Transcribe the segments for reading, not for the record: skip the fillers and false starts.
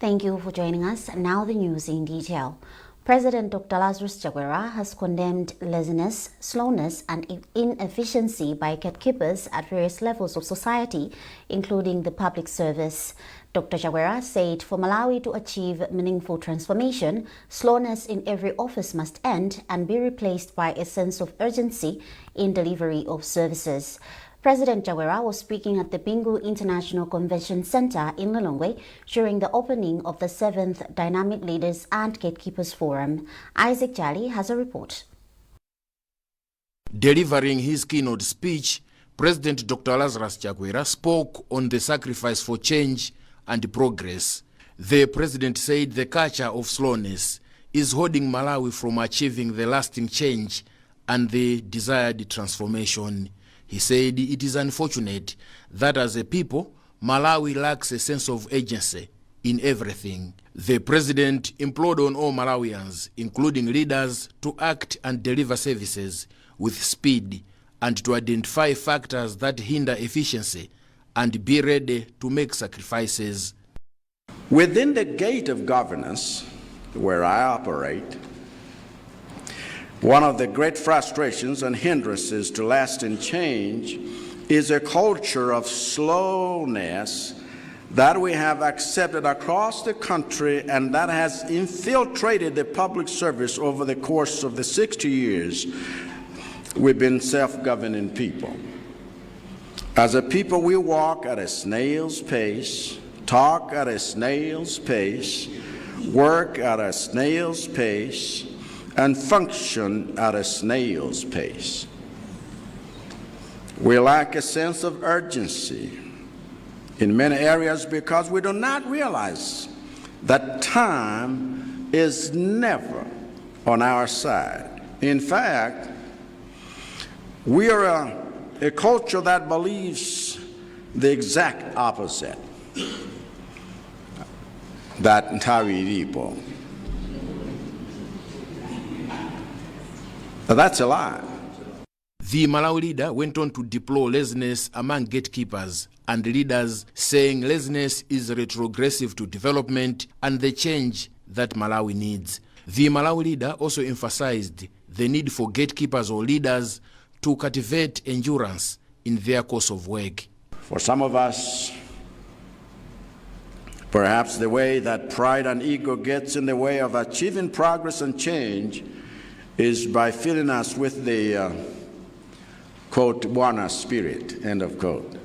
Thank you for joining us. Now the news in detail. President Dr. Lazarus Chakwera has condemned laziness, slowness and inefficiency by gatekeepers at various levels of society, including the public service. Dr. Chakwera said for Malawi to achieve meaningful transformation, slowness in every office must end and be replaced by a sense of urgency in delivery of services. President Chakwera was speaking at the Bingu International Convention Center in Lilongwe during the opening of the 7th Dynamic Leaders and Gatekeepers Forum. Isaac Jali has a report. Delivering his keynote speech, President Dr. Lazarus Chakwera spoke on the sacrifice for change and progress. The president said the culture of slowness is holding Malawi from achieving the lasting change and the desired transformation. He said it is unfortunate that as a people, Malawi lacks a sense of agency in everything. The president implored on all Malawians, including leaders, to act and deliver services with speed and to identify factors that hinder efficiency and be ready to make sacrifices. Within the gate of governance where I operate, one of the great frustrations and hindrances to lasting change is a culture of slowness that we have accepted across the country and that has infiltrated the public service over the course of the 60 years we've been self-governing people. As a people, we walk at a snail's pace, talk at a snail's pace, work at a snail's pace, and function at a snail's pace. We lack a sense of urgency in many areas because we do not realize that time is never on our side. In fact, we are a culture that believes the exact opposite. That Ntawiripo. That's a lie. The Malawi leader went on to deplore laziness among gatekeepers and leaders, saying laziness is retrogressive to development and the change that Malawi needs. The Malawi leader also emphasized the need for gatekeepers or leaders to cultivate endurance in their course of work. For some of us, perhaps the way that pride and ego gets in the way of achieving progress and change is by filling us with the, quote, Bwana spirit, end of quote,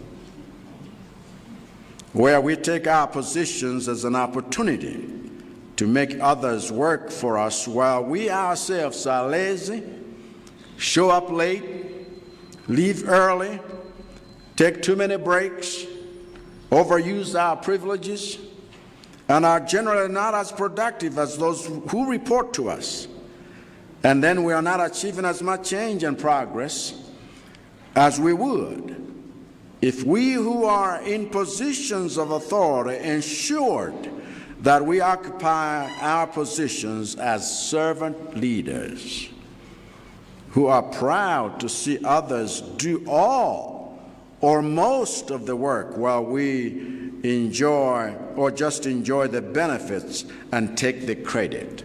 where we take our positions as an opportunity to make others work for us while we ourselves are lazy, show up late, leave early, take too many breaks, overuse our privileges, and are generally not as productive as those who report to us. And then we are not achieving as much change and progress as we would if we who are in positions of authority ensured that we occupy our positions as servant leaders who are proud to see others do all or most of the work while we enjoy or just enjoy the benefits and take the credit.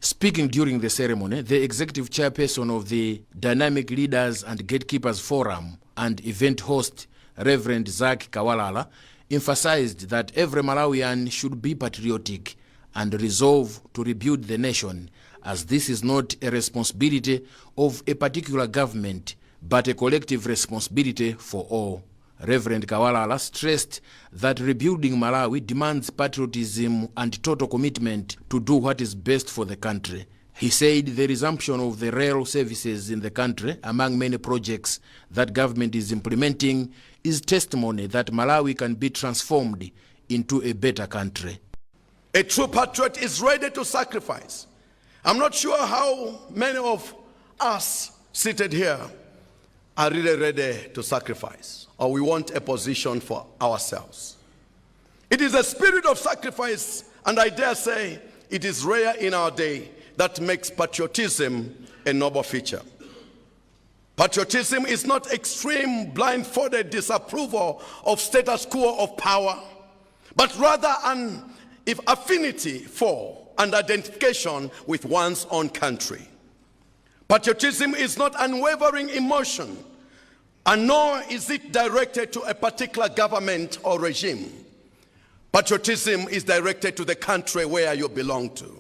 Speaking during the ceremony, the executive chairperson of the Dynamic Leaders and Gatekeepers Forum and event host, Reverend Zach Kawalala, emphasized that every Malawian should be patriotic and resolve to rebuild the nation, as this is not a responsibility of a particular government, but a collective responsibility for all. Reverend Kawalala stressed that rebuilding Malawi demands patriotism and total commitment to do what is best for the country. He said the resumption of the rail services in the country, among many projects that government is implementing, is testimony that Malawi can be transformed into a better country. A true patriot is ready to sacrifice. I'm not sure how many of us seated here are really ready to sacrifice, or we want a position for ourselves. It is a spirit of sacrifice, and I dare say it is rare in our day, that makes patriotism a noble feature. Patriotism is not extreme, blindfolded disapproval of status quo of power, but rather an if affinity for and identification with one's own country. Patriotism is not unwavering emotion, and nor is it directed to a particular government or regime. Patriotism is directed to the country where you belong to.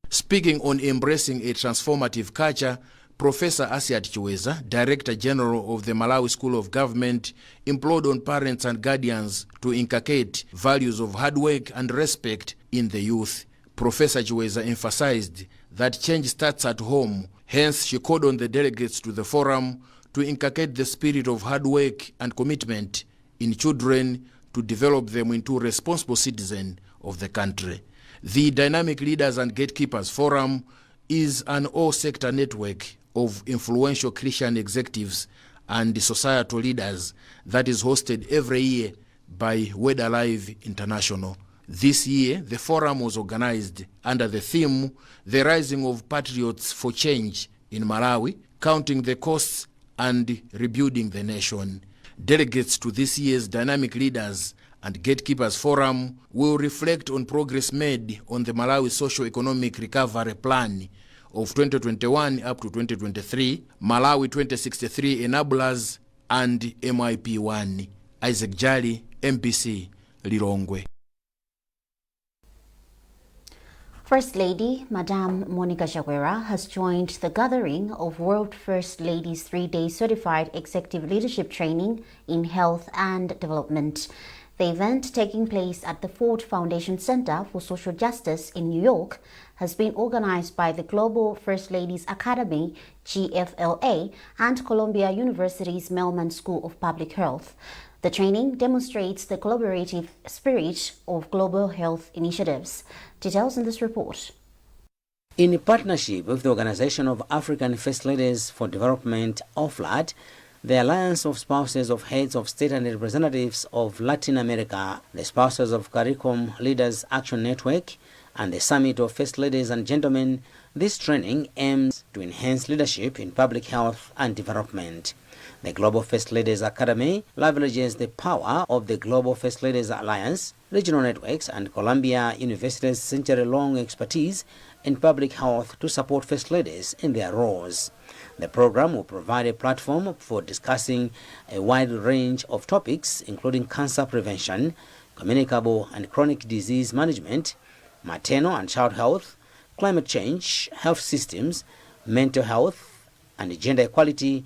Speaking on embracing a transformative culture, Professor Asiat Chiweza, Director General of the Malawi School of Government, implored on parents and guardians to inculcate values of hard work and respect in the youth. Professor Chiweza emphasized that change starts at home. Hence, she called on the delegates to the forum to inculcate the spirit of hard work and commitment in children to develop them into responsible citizens of the country. The Dynamic Leaders and Gatekeepers Forum is an all-sector network of influential Christian executives and societal leaders that is hosted every year by Word Alive International. This year, the forum was organized under the theme, The Rising of Patriots for Change in Malawi, Counting the Costs and Rebuilding the Nation. Delegates to this year's Dynamic Leaders and Gatekeepers Forum will reflect on progress made on the Malawi Socio-Economic Recovery Plan of 2021 up to 2023, Malawi 2063 Enablers, and MIP1. Isaac Jali, MPC, Lilongwe. First Lady, Madame Monica Jaguera, has joined the gathering of World First Ladies 3-day certified executive leadership training in health and development. The event, taking place at the Ford Foundation Center for Social Justice in New York, has been organized by the Global First Ladies Academy, GFLA, and Columbia University's Mellman School of Public Health. The training demonstrates the collaborative spirit of global health initiatives. Details in this report. In partnership with the Organization of African First Ladies for Development, OFLAD, the Alliance of Spouses of Heads of State and Representatives of Latin America, the Spouses of CARICOM Leaders Action Network, and the Summit of First Ladies and Gentlemen, this training aims to enhance leadership in public health and development. The Global First Ladies Academy leverages the power of the Global First Ladies Alliance, regional networks, and Columbia University's century-long expertise in public health to support First Ladies in their roles. The program will provide a platform for discussing a wide range of topics, including cancer prevention, communicable and chronic disease management, maternal and child health, climate change, health systems, mental health, and gender equality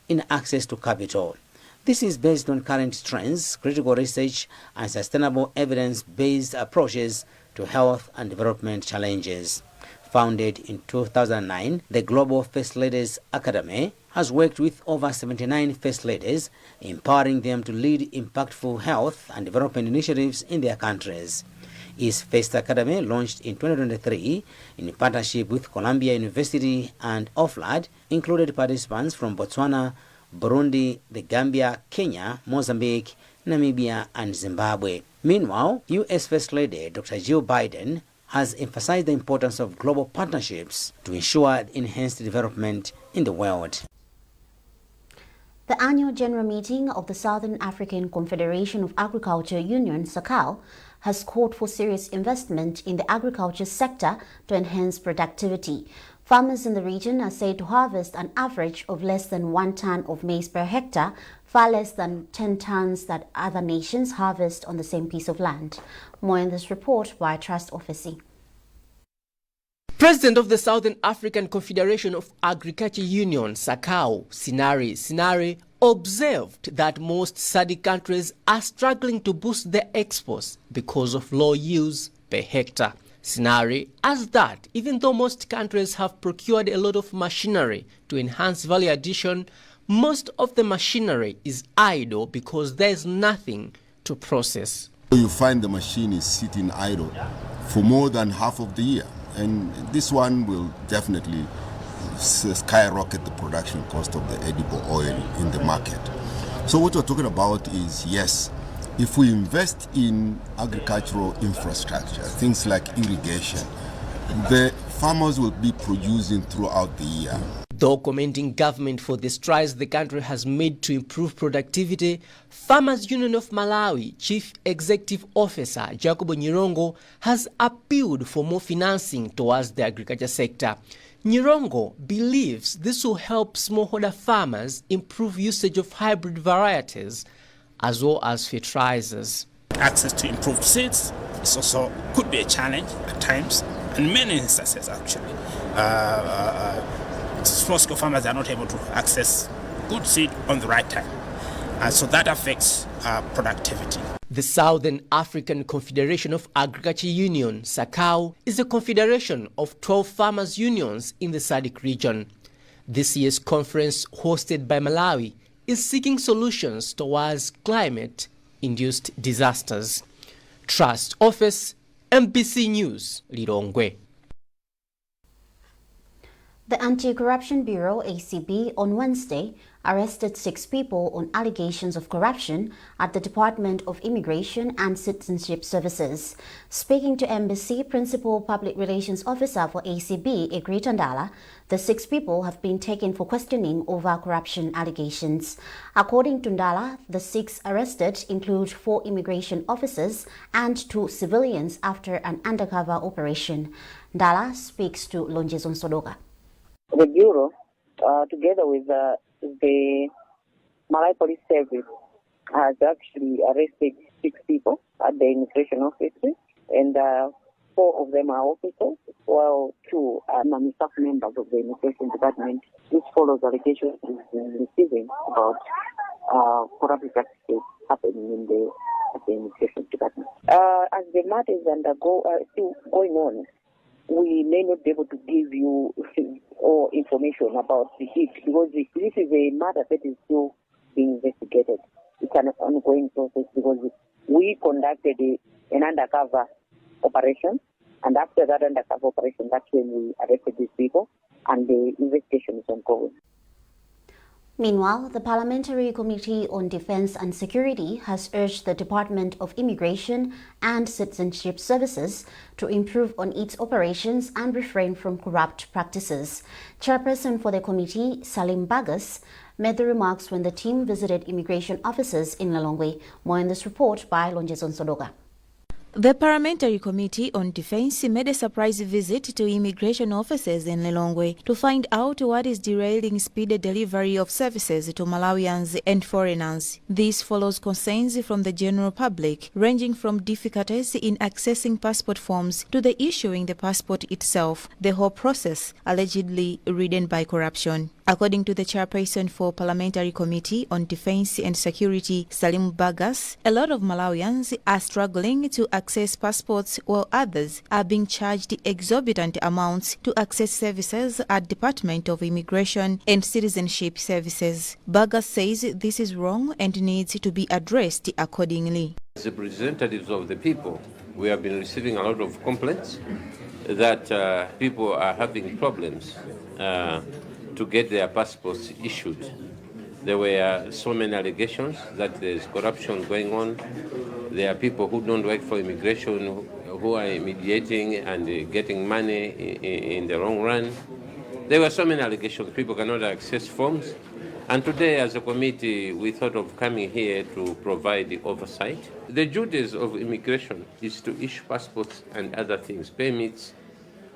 in access to capital. This is based on current trends, critical research, and sustainable evidence-based approaches to health and development challenges. Founded in 2009, the Global First Ladies Academy has worked with over 79 First Ladies, empowering them to lead impactful health and development initiatives in their countries. Its first academy, launched in 2023 in partnership with Columbia University and OFLAD, included participants from Botswana, Burundi, the Gambia, Kenya, Mozambique, Namibia, and Zimbabwe. Meanwhile, U.S. First Lady Dr. Jill Biden has emphasized the importance of global partnerships to ensure enhanced development in the world. The annual general meeting of the Southern African Confederation of Agriculture Union, SACAU, has called for serious investment in the agriculture sector to enhance productivity. Farmers in the region are said to harvest an average of less than 1 ton of maize per hectare, far less than 10 tons that other nations harvest on the same piece of land. More in this report by Trust Officer. President of the Southern African Confederation of Agriculture Union, SACAU, Sinari, observed that most SADC countries are struggling to boost their exports because of low yields per hectare. Sinari adds that even though most countries have procured a lot of machinery to enhance value addition, most of the machinery is idle because there is nothing to process. You find the machine is sitting idle for more than half of the year, and this one will definitely skyrocket the production cost of the edible oil in the market. So what we're talking about is, yes, if we invest in agricultural infrastructure, things like irrigation, the farmers will be producing throughout the year. Though commending government for the strides the country has made to improve productivity, Farmers Union of Malawi Chief Executive Officer Jacobo Nyirongo has appealed for more financing towards the agriculture sector. Nyirongo believes this will help smallholder farmers improve usage of hybrid varieties as well as fertilizers. Access to improved seeds is also could be a challenge at times, and many instances actually. Small-scale farmers are not able to access good seed on the right time. So that affects productivity. The Southern African Confederation of Agriculture Union, SACAU, is a confederation of 12 farmers' unions in the SADC region. This year's conference, hosted by Malawi, is seeking solutions towards climate-induced disasters. Trust Office, MBC News, Lilongwe. The Anti-Corruption Bureau, ACB, on Wednesday arrested 6 people on allegations of corruption at the Department of Immigration and Citizenship Services. Speaking to MBC, Principal Public Relations Officer for ACB, Egri Tandala, the 6 people have been taken for questioning over corruption allegations. According to Ndala, the 6 arrested include 4 immigration officers and 2 civilians after an undercover operation. Ndala speaks to Lonjeson Sodoga. The Bureau, together with the Malawi Police Service, has actually arrested 6 people at the immigration offices, and 4 of them are officers, while 2 are non-staff members of the immigration department. This follows allegations we've been receiving about corrupt practices happening in the immigration department. As the matters still going on, we may not be able to give you all information about it because this is a matter that is still being investigated. It's an ongoing process because we conducted an undercover operation, and after that undercover operation, that's when we arrested these people, and the investigation is ongoing. Meanwhile, the Parliamentary Committee on Defense and Security has urged the Department of Immigration and Citizenship Services to improve on its operations and refrain from corrupt practices. Chairperson for the committee, Salim Bagas, made the remarks when the team visited immigration officers in Lilongwe. More in this report by Lonjeson Sodoga. The Parliamentary Committee on Defense made a surprise visit to immigration officers in Lilongwe to find out what is derailing speedy delivery of services to Malawians and foreigners. This follows concerns from the general public, ranging from difficulties in accessing passport forms to the issuing the passport itself, the whole process allegedly ridden by corruption. According to the chairperson for Parliamentary Committee on Defense and Security, Salim Bagas, a lot of Malawians are struggling to access passports while others are being charged exorbitant amounts to access services at Department of Immigration and Citizenship Services. Bagas says this is wrong and needs to be addressed accordingly. As representatives of the people, we have been receiving a lot of complaints that people are having problems to get their passports issued. There were so many allegations that there's corruption going on. There are people who don't work for immigration who are mediating and getting money in the long run. There were so many allegations. People cannot access forms. And today, as a committee, we thought of coming here to provide the oversight. The duties of immigration is to issue passports and other things, permits.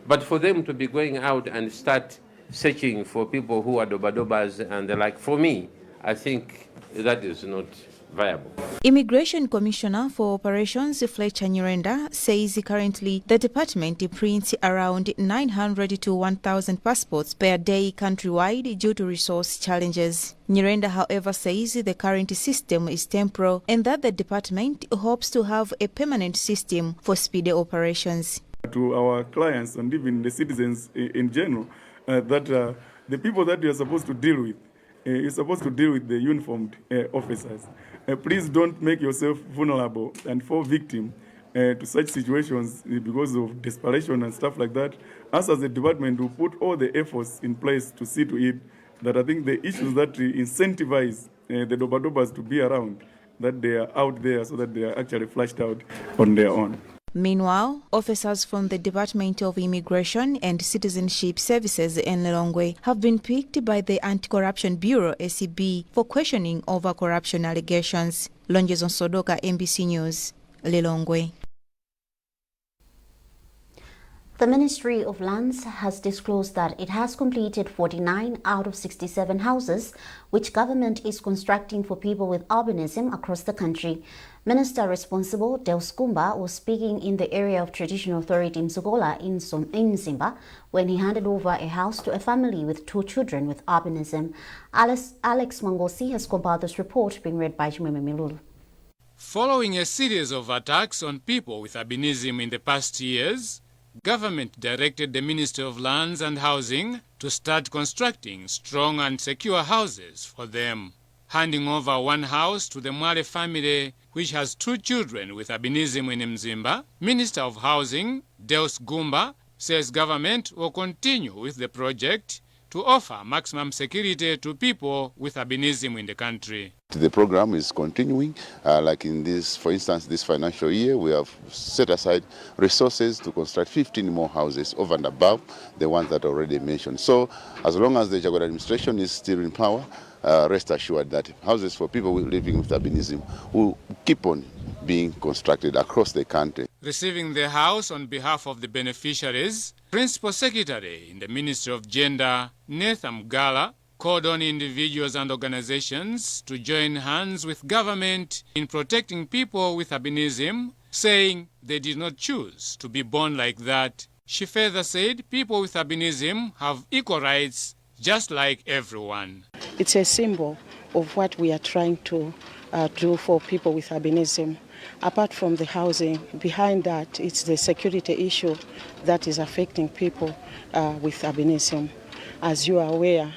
But for them to be going out and start searching for people who are dobadobas and the like, for me, I think that is not viable. Immigration Commissioner for Operations Fletcher Nyirenda says currently the department prints around 900 to 1,000 passports per day countrywide due to resource challenges. Nyirenda, however, says the current system is temporal and that the department hopes to have a permanent system for speedy operations. To our clients and even the citizens in general, that the people that you are supposed to deal with, you're supposed to deal with the uniformed officers. Please don't make yourself vulnerable and fall victim to such situations because of desperation and stuff like that. Us as a department will put all the efforts in place to see to it that I think the issues that incentivize the dobadobas to be around, that they are out there so that they are actually flushed out on their own. Meanwhile, officers from the Department of Immigration and Citizenship Services in Lilongwe have been picked by the Anti-Corruption Bureau (ACB) for questioning over corruption allegations. Lonjezo Sodoka, MBC News, Lilongwe. The Ministry of Lands has disclosed that it has completed 49 out of 67 houses which government is constructing for people with albinism across the country. Minister responsible, Deus Kumba, was speaking in the area of traditional authority Msogola in Zimba when he handed over a house to a family with 2 children with albinism. Alex Mangosi has compiled this report, being read by Jumeme Milul. Following a series of attacks on people with albinism in the past years, government directed the Ministry of Lands and Housing to start constructing strong and secure houses for them, handing over one house to the Mwale family, which has 2 children with albinism in Mzimba. Minister of Housing, Deus Gumba, says government will continue with the project to offer maximum security to people with albinism in the country. The program is continuing, like in this, for instance, this financial year, we have set aside resources to construct 15 more houses over and above the ones that I already mentioned. So as long as the Jaguar administration is still in power, rest assured that houses for people living with albinism will keep on being constructed across the country. Receiving the house on behalf of the beneficiaries, Principal Secretary in the Ministry of Gender, Nathan Mgala, called on individuals and organizations to join hands with government in protecting people with albinism, saying they did not choose to be born like that. She further said people with albinism have equal rights just like everyone. It's a symbol of what we are trying to do for people with albinism. Apart from the housing, behind that, it's the security issue that is affecting people with albinism. As you are aware,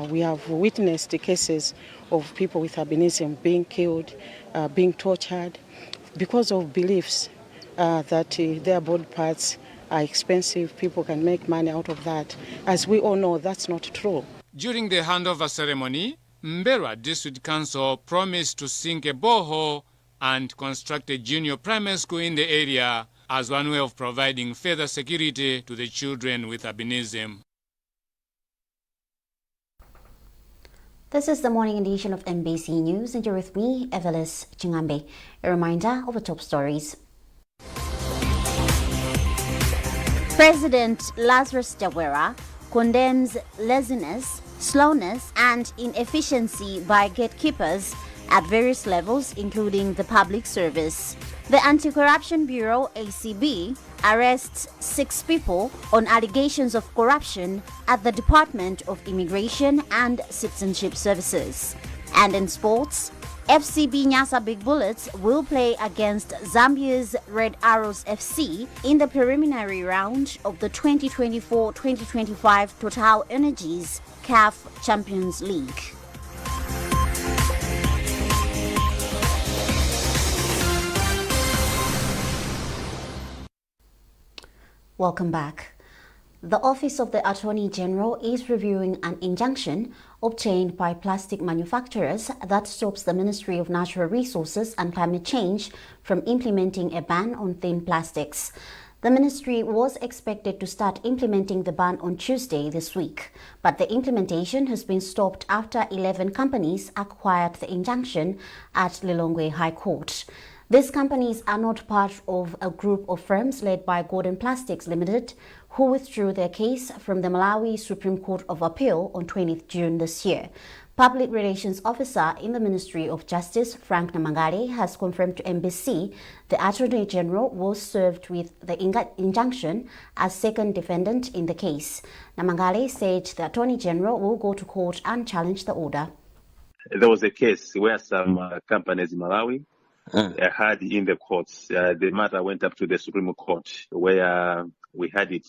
we have witnessed the cases of people with albinism being killed, being tortured, because of beliefs that their body parts are expensive, people can make money out of that. As we all know, that's not true. During the handover ceremony, Mberwa District Council promised to sink a borehole and construct a junior primary school in the area as one way of providing further security to the children with albinism. This is the morning edition of MBC News, and you're with me, Evelis Chingambe. A reminder of the top stories. President Lazarus Chakwera condemns laziness, slowness and inefficiency by gatekeepers at various levels, including the public service. The Anti-Corruption Bureau, ACB, arrests 6 people on allegations of corruption at the Department of Immigration and Citizenship Services. And in sports, FCB Nyasa Big Bullets will play against Zambia's Red Arrows FC in the preliminary round of the 2024-2025 Total Energies CAF Champions League. Welcome back. The Office of the Attorney General is reviewing an injunction obtained by plastic manufacturers that stops the Ministry of Natural Resources and Climate Change from implementing a ban on thin plastics. The ministry was expected to start implementing the ban on Tuesday this week, but the implementation has been stopped after 11 companies acquired the injunction at Lilongwe High Court. These companies are not part of a group of firms led by Gordon Plastics Limited, who withdrew their case from the Malawi Supreme Court of Appeal on 20th June this year. Public Relations Officer in the Ministry of Justice, Frank Namangale, has confirmed to MBC the Attorney General was served with the injunction as second defendant in the case. Namangale said the Attorney General will go to court and challenge the order. There was a case where some companies in Malawi had in the courts. The matter went up to the Supreme Court, where we had it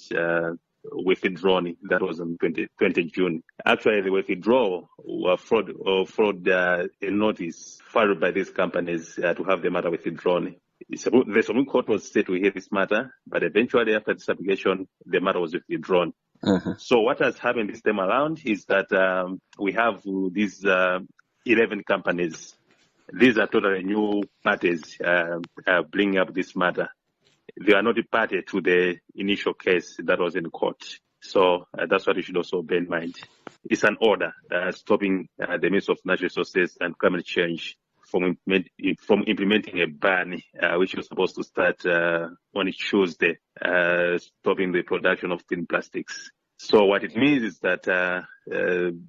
withdrawn. That was on 20 June. Actually, the withdrawal were fraud a notice filed by these companies to have the matter withdrawn. The Supreme Court was set to hear this matter, but eventually, after this application, the matter was withdrawn. So what has happened this time around is that we have these 11 companies. These are totally new parties bringing up this matter. they are not a party to the initial case that was in court. So that's what you should also bear in mind. It's an order stopping the Minister of Natural Resources and Climate Change from implementing a ban, which was supposed to start on Tuesday, stopping the production of thin plastics. So what it means is that the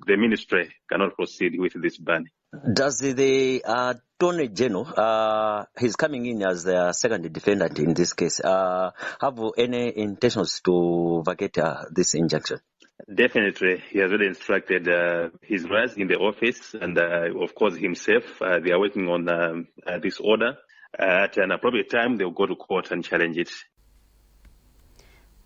ministry cannot proceed with this ban. Does the Attorney General, he's coming in as the second defendant in this case, have any intentions to vacate this injunction? Definitely. He has already instructed his rise in the office and, of course, himself. They are working on this order. At an appropriate time, they'll go to court and challenge it.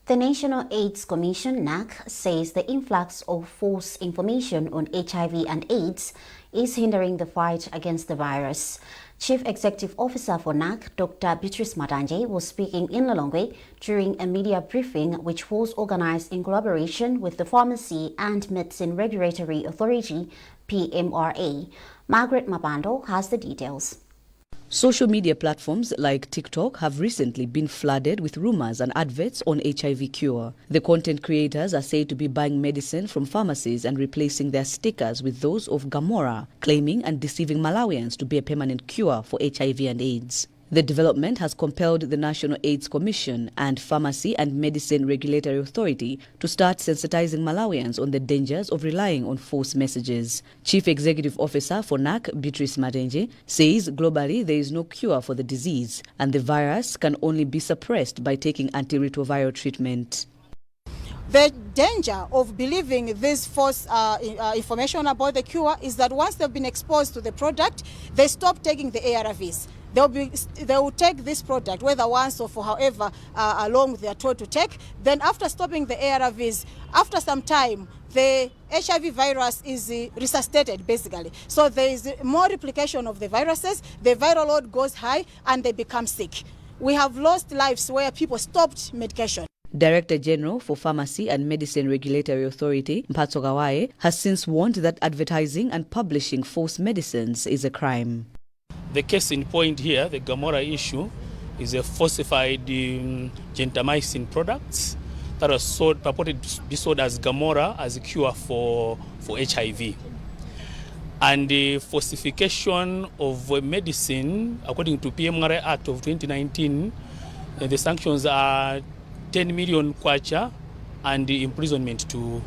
The National AIDS Commission, NAC, says the influx of false information on HIV and AIDS is hindering the fight against the virus. Chief Executive Officer for NAC, Dr. Beatrice Matanje, was speaking in Lilongwe during a media briefing which was organized in collaboration with the Pharmacy and Medicine Regulatory Authority, PMRA. Margaret Mapando has the details. Social media platforms like TikTok have recently been flooded with rumors and adverts on HIV cure. The content creators are said to be buying medicine from pharmacies and replacing their stickers with those of Gamora, claiming and deceiving Malawians to be a permanent cure for HIV and AIDS. The development has compelled the National AIDS Commission and Pharmacy and Medicine Regulatory Authority to start sensitizing Malawians on the dangers of relying on false messages. Chief Executive Officer for NAC, Beatrice Matanje, says globally there is no cure for the disease and the virus can only be suppressed by taking antiretroviral treatment. The danger of believing this false information about the cure is that once they've been exposed to the product, they stop taking the ARVs. They will take this product, whether once or for however long they are told to take. Then after stopping the ARVs, after some time, the HIV virus is resuscitated, basically. So there is more replication of the viruses, the viral load goes high, and they become sick. We have lost lives where people stopped medication. Director General for Pharmacy and Medicine Regulatory Authority, Mphatso Gawaye, has since warned that advertising and publishing false medicines is a crime. The case in point here, the Gamora issue, is a falsified gentamicin products that was sold, purported to be sold as Gamora as a cure for HIV. And the falsification of a medicine, according to PMRA Act of 2019, the sanctions are 10 million kwacha and the imprisonment to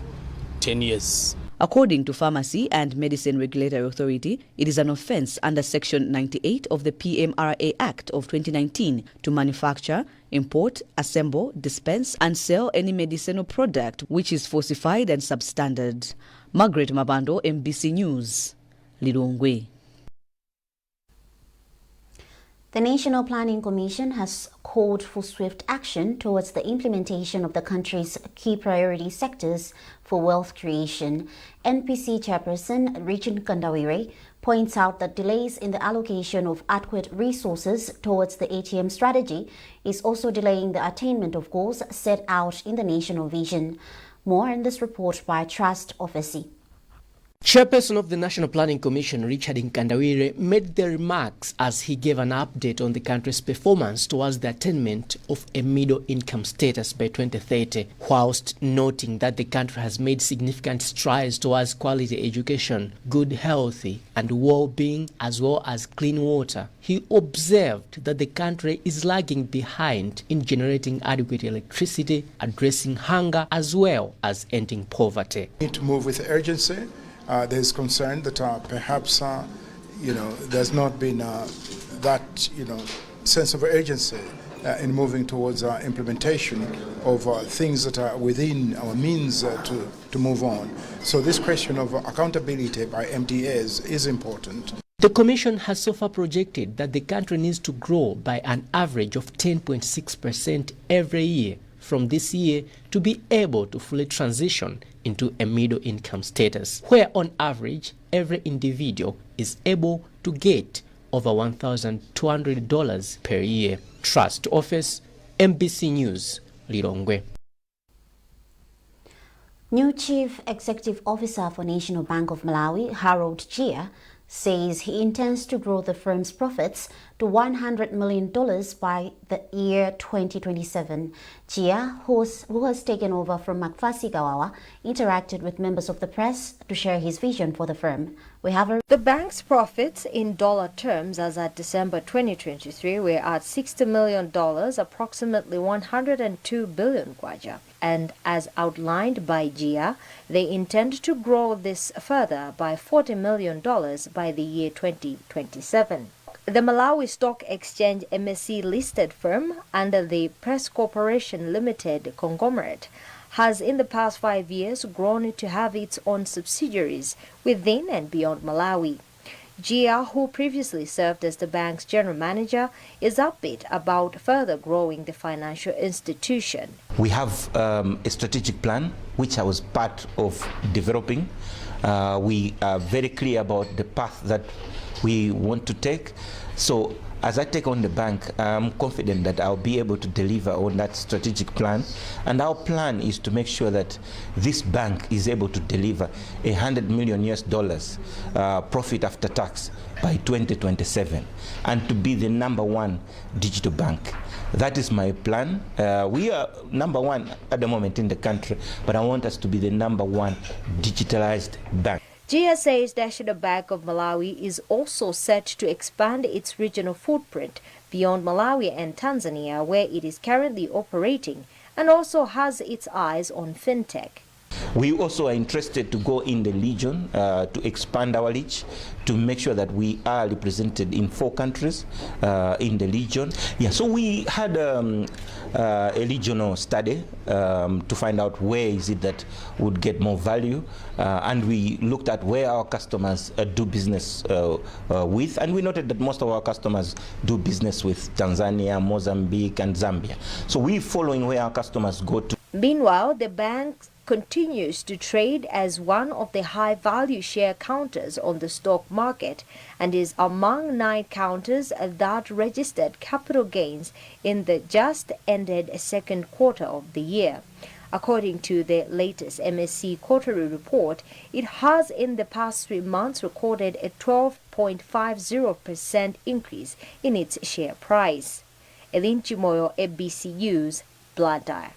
10 years. According to Pharmacy and Medicine Regulatory Authority, it is an offence under Section 98 of the PMRA Act of 2019 to manufacture, import, assemble, dispense and sell any medicinal product which is falsified and substandard. Margaret Mabando, MBC News, Lilongwe. The National Planning Commission has called for swift action towards the implementation of the country's key priority sectors for wealth creation. NPC Chairperson Richard Kandawire points out that delays in the allocation of adequate resources towards the ATM strategy is also delaying the attainment of goals set out in the national vision. More in this report by Trust Office. Chairperson of the National Planning Commission, Richard Nkandawire, made the remarks as he gave an update on the country's performance towards the attainment of a middle-income status by 2030, whilst noting that the country has made significant strides towards quality education, good health and well-being, as well as clean water. He observed that the country is lagging behind in generating adequate electricity, addressing hunger, as well as ending poverty. We need to move with urgency. There's concern that perhaps, there's not been that, sense of urgency in moving towards implementation of things that are within our means to move on. So this question of accountability by MDAs is important. The Commission has so far projected that the country needs to grow by an average of 10.6% every year from this year to be able to fully transition into a middle-income status, where on average every individual is able to get over $1,200 per year. Trust Office, MBC News, Lilongwe. New Chief Executive Officer for National Bank of Malawi, Harold Gia, says he intends to grow the firm's profits to $100 million by the year 2027. Gia, who has taken over from Makfasi Gawawa, interacted with members of the press to share his vision for the firm. The bank's profits in dollar terms as at December 2023 were at $60 million, approximately 102 billion kwacha. And as outlined by Gia, they intend to grow this further by $40 million by the year 2027. The Malawi Stock Exchange MSC listed firm under the Press Corporation Limited conglomerate has in the past 5 years grown to have its own subsidiaries within and beyond Malawi. Gia, who previously served as the bank's general manager, is upbeat about further growing the financial institution. We have a strategic plan which I was part of developing. We are very clear about the path that we want to take. So as I take on the bank, I'm confident that I'll be able to deliver on that strategic plan. And our plan is to make sure that this bank is able to deliver $100 million profit after tax by 2027 and to be the #1 digital bank. That is my plan. We are #1 at the moment in the country, but I want us to be the #1 digitalized bank. Gia says National Bank of Malawi is also set to expand its regional footprint beyond Malawi and Tanzania, where it is currently operating, and also has its eyes on fintech. We also are interested to go in the region to expand our reach, to make sure that we are represented in 4 countries in the region. Yeah, so we had a regional study to find out where is it that would get more value, and we looked at where our customers do business with, and we noted that most of our customers do business with Tanzania, Mozambique, and Zambia. So we're following where our customers go to. Meanwhile, the bank continues to trade as one of the high-value share counters on the stock market and is among 9 counters that registered capital gains in the just-ended second quarter of the year. According to the latest MSC quarterly report, it has in the past 3 months recorded a 12.50% increase in its share price. Elin Chimoyo, ABC News, Blantyre.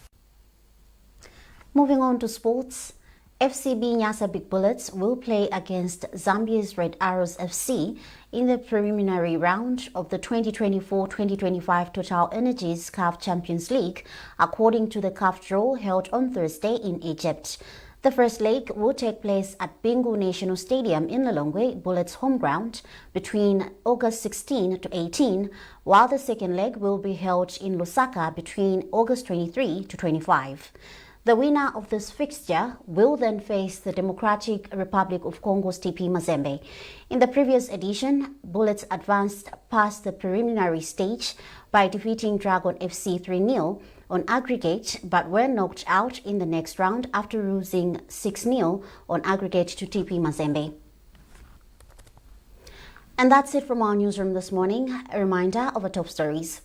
Moving on to sports, FCB Nyasa Big Bullets will play against Zambia's Red Arrows FC in the preliminary round of the 2024-2025 Total Energies CAF Champions League, according to the CAF draw held on Thursday in Egypt. The first leg will take place at Bingu National Stadium in Lilongwe, Bullets' home ground, between August 16 to 18, while the second leg will be held in Lusaka between August 23 to 25. The winner of this fixture will then face the Democratic Republic of Congo's TP Mazembe. In the previous edition, Bullets advanced past the preliminary stage by defeating Dragon FC 3-0 on aggregate, but were knocked out in the next round after losing 6-0 on aggregate to TP Mazembe. And that's it from our newsroom this morning. A reminder of our top stories.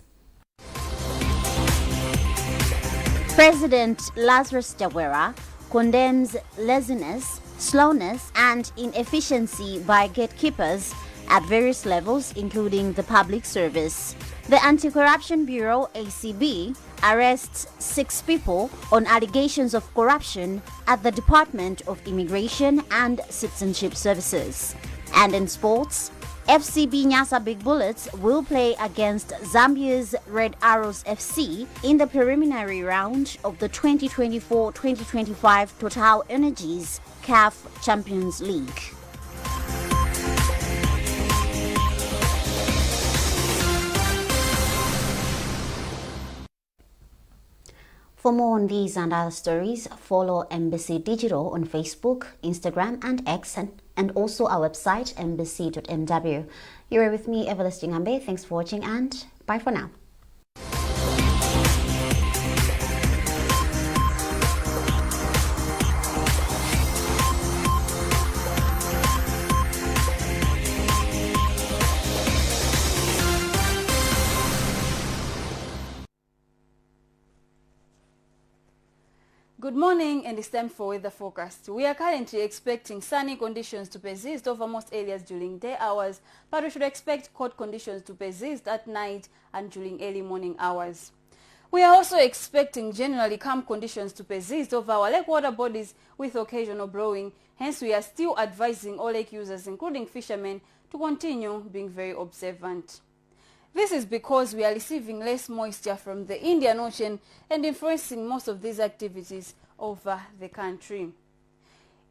President Lazarus Chakwera condemns laziness, slowness and inefficiency by gatekeepers at various levels, including the public service. The Anti-Corruption Bureau, ACB, arrests 6 people on allegations of corruption at the Department of Immigration and Citizenship Services. And in sports, FCB Nyasa Big Bullets will play against Zambia's Red Arrows FC in the preliminary round of the 2024-2025 Total Energies CAF Champions League. For more on these and other stories, follow Embassy Digital on Facebook, Instagram and X, and also our website, embassy.mw. You were with me, Evelyn Ngambe. Thanks for watching and bye for now. Good Good morning, and it's time for weather forecast. We are currently expecting sunny conditions to persist over most areas during day hours, but we should expect cold conditions to persist at night and during early morning hours. We are also expecting generally calm conditions to persist over our lake water bodies with occasional blowing. Hence, we are still advising all lake users, including fishermen, to continue being very observant. This is because we are receiving less moisture from the Indian Ocean and influencing most of these activities over the country.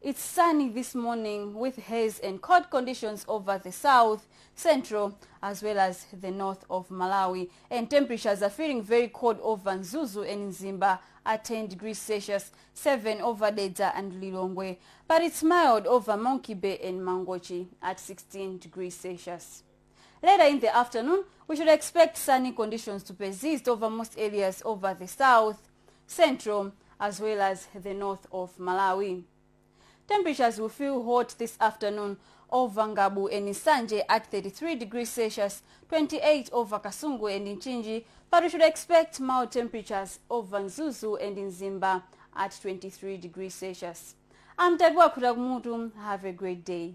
It's sunny this morning with haze and cold conditions over the south, central, as well as the north of Malawi. And temperatures are feeling very cold over Nzuzu and Nzimba at 10 degrees Celsius, 7 over Dedza and Lilongwe. But it's mild over Monkey Bay and Mangochi at 16 degrees Celsius. Later in the afternoon, we should expect sunny conditions to persist over most areas over the south, central, as well as the north of Malawi. Temperatures will feel hot this afternoon over Ngabu and Nsanje at 33 degrees Celsius, 28 over Kasungu and Nchinji, but we should expect mild temperatures over Nzuzu and Nzimba at 23 degrees Celsius. I'm Tadwa Kudagumutu. Have a great day.